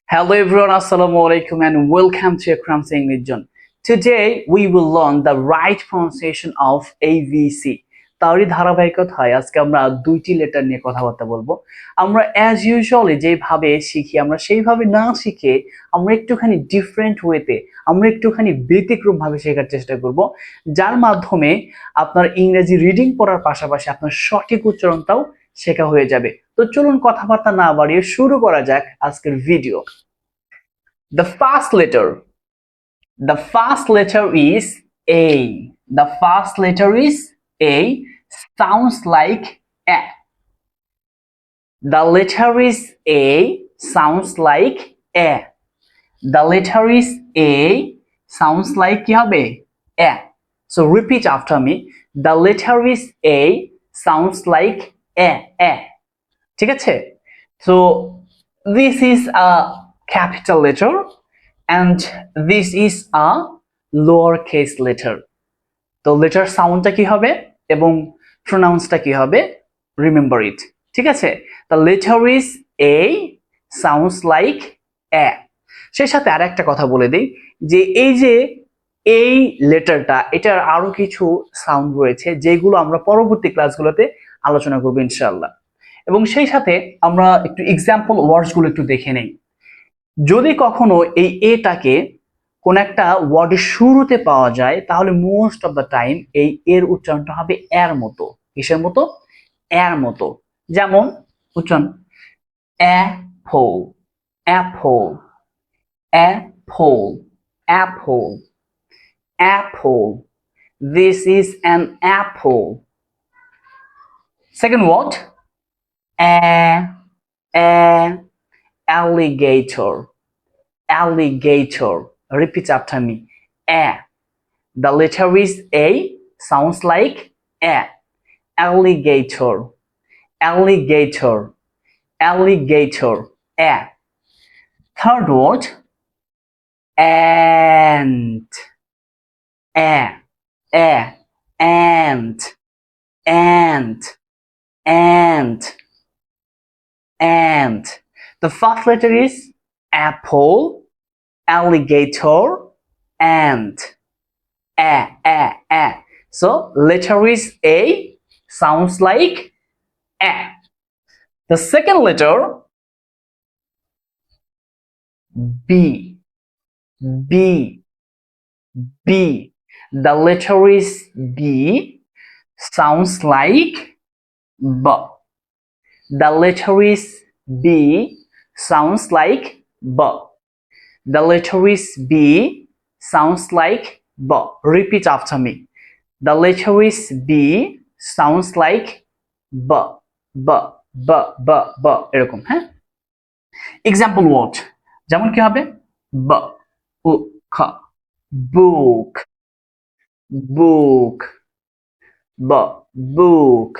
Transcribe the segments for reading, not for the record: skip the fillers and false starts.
Hello everyone, Assalamu alaikum and welcome to Akram's English Zone. Today we will learn the right pronunciation of ABC. তারই ধারাবাহিকতায় আজকে আমরা দুইটি letter নিয়ে কথাবার্তা বলবো। আমরা অ্যাজ ইউজুয়ালি যেভাবে শিখি আমরা সেইভাবে না শিখে আমরা একটুখানি ডিফারেন্ট ওয়েতে আমরা একটুখানি ব্যতিক্রম ভাবে শেখার চেষ্টা করব, যার মাধ্যমে আপনার ইংরেজি রিডিং পড়ার পাশাপাশি আপনার সঠিক উচ্চারণটাও শেখা হয়ে যাবে। তো চলুন কথাবার্তা না বাড়িয়ে শুরু করা যাক আজকের video. The first letter is A. The first letter is A. Sounds like A. The letter is A. Sounds like A. The letter is A. Sounds like কি হবে? A. So repeat after me. The letter is A. Sounds like A. A. ঠিক আছে? So this is a capital letter and this is a lowercase letter. তো letter soundটা কি হবে এবং pronounceটা কি হবে, remember it. ঠিক আছে? The letter is A, sounds like A. সেই সাথে আরেকটা কথা বলে দেই যে এই যে এই লেটারটা, এটার আরো কিছু সাউন্ড রয়েছে যেগুলো আমরা পরবর্তী ক্লাসগুলোতে আলোচনা করব ইনশাআল্লাহ। এবং সেই সাথে আমরা একটু এক্সাম্পল ওয়ার্ডস গুলো একটু দেখে নেই। যদি কখনো এই এটাকে কোন একটা ওয়ার্ডের শুরুতে পাওয়া যায় তাহলে মোস্ট অফ দ্য টাইম এই এর উচ্চারণটা হবে এর মতো। কিসের মতো? এর মতো। যেমন উচ্চারণ Apple, Apple, Apple, Apple, Apple. This is an apple. Second word, alligator, alligator. Repeat after me. A. The letter is A, sounds like A. Alligator, alligator, alligator. A. Third word, ant, ant, ant, ant, ant. The first letter is apple, alligator, ant. A. So letter is A, sounds like A. The second letter, B, B, B. The letter is B, sounds like B. The letter is B, sounds like B. The letter is B, sounds like B. Repeat after me. The letter is B, sounds like B. B, B, B, B. এরকম, হ্যাঁ? Example word যেমন কি হবে? ব, উ, খ, book, book, b, book.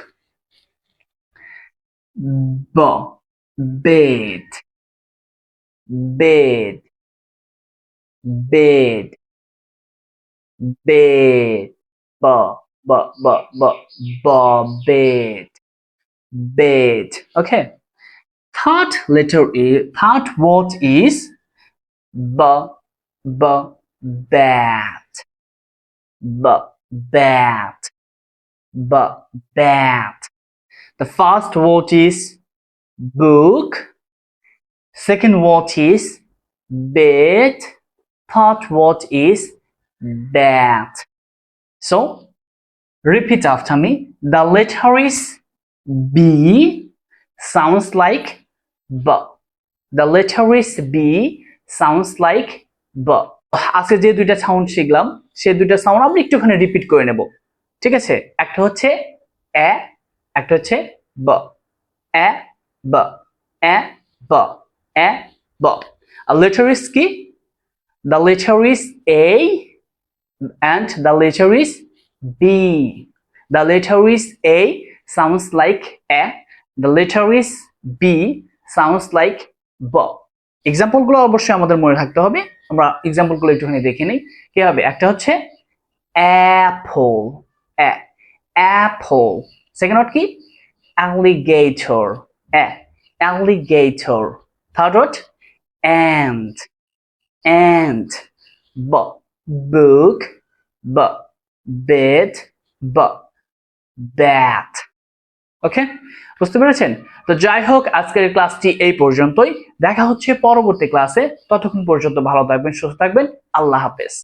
B, bed, bed, bed, bed. B, b, b, b, b, bed, bed. Okay. Third word is b, b, bat, b, bat, b, bat. The first word is book, second word is bed, third word is bat. So repeat after me. The letter is B, sounds like B. The letter is B, sounds like B. আজকে যে দুইটা sound শিখলাম সেই দুইটা sound আমরা একটুখানি repeat করে নেব। ঠিক আছে? একটা হচ্ছে এ, একটা হচ্ছে ব। এ, ব, এ, ব, এ, ব। আর letter is কি? The letter is A and the letter is B. The letter is A, sounds like A. The letter is B, sounds like B. Example গুলো অবশ্যই আমাদের মনে রাখতে হবে। আমরা এক্সাম্পল গুলো একটুখানি দেখে নিই। কি হবে? একটা হচ্ছে apple, apple. সেকেন্ড ওয়ার্ড কি? alligator, alligator. Third word, and book bed bat. ওকে, বুঝতে পেরেছেন? তো যাই হোক, আজকের ক্লাসটি এই পর্যন্তই। দেখা হচ্ছে পরবর্তী ক্লাসে। ততক্ষণ পর্যন্ত ভালো থাকবেন, সুস্থ থাকবেন। আল্লাহ হাফেজ।